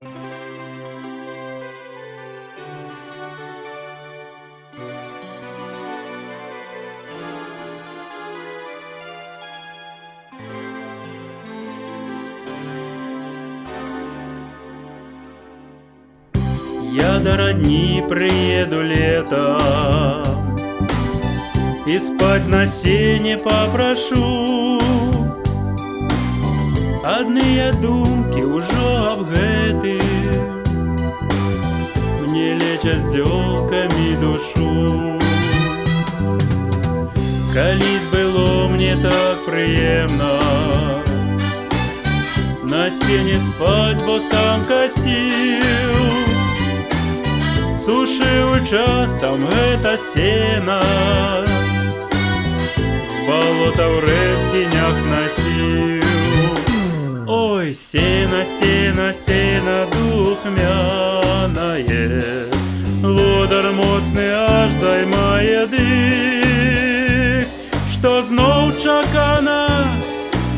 Я до родни приеду летом и спать на сене попрошу. Одни думки ужо аб гэтым мне лечат зёлками душу. Калісь было мне так прыемна на сене спать, бо сам косил. Сушыў часам гэта сена, з балота ў рэзгінях насіў. Ой, сена, сена, сена духмянае, водар моцны аж займае дых. Што зноў чакана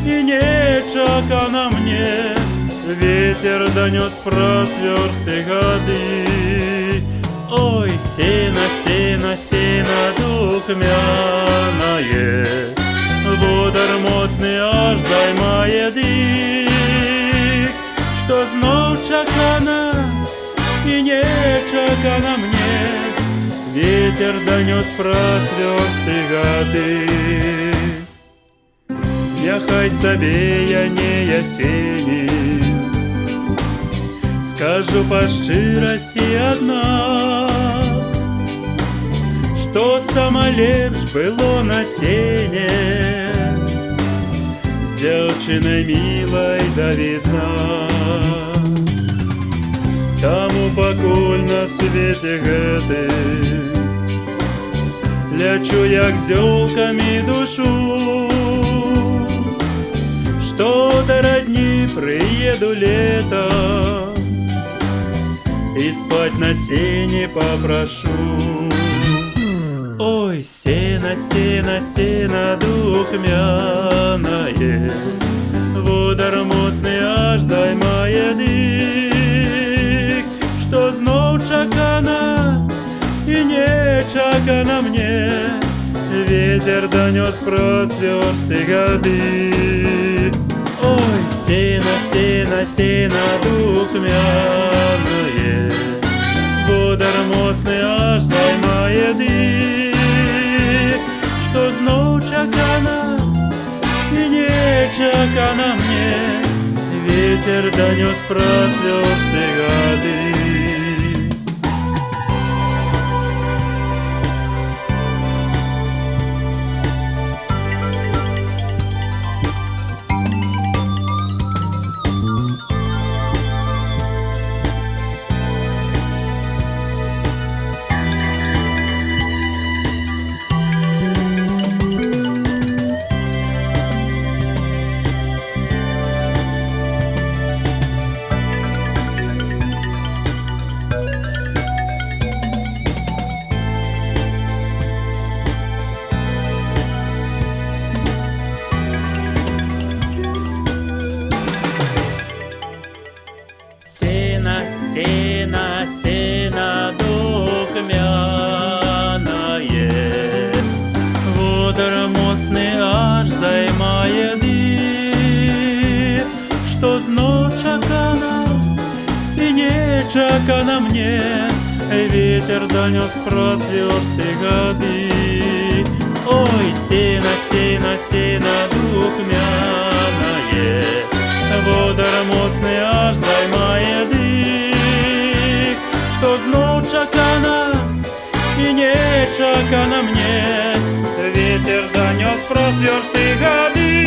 і нечакана мне, ветер данёс праз вёрсты гады. Ой, сена, сена, сена духмянае, водар моцны аж займае дых. Што зноў чакана і нечакана мне, ветер данёс праз вёрсты гады. Няхай сабе я не ясенень, скажу па шчырасці адна, што сама лепш было на сене з дзяўчынай мілай да відна. Таму пакуль на свеце гэтым лячу як зёлкамі душу, што да радні прыеду летом и спать на сене попрошу. Ой, сена, сена, сена духмянае, водар моцны аж займае дых. Што зноў чакана і нечакана мне, ветер данёс праз вёрсты гады. Ой, сена, сена, сена духмянае, водар моцны аж займае дых. Што зноў чакана і нечакана мне, ветер данёс праз вёрсты гады. Сена, сена духмянае, водар моцны аж займае дых. Што зноў чакана і нечакана мне, ветер данёс праз вёрсты гады. Ой, сена, сена, сена духмянае, водар моцны аж займае дых. Што зноў чакана і нечакана мне, ветер данёс праз вёрсты гады.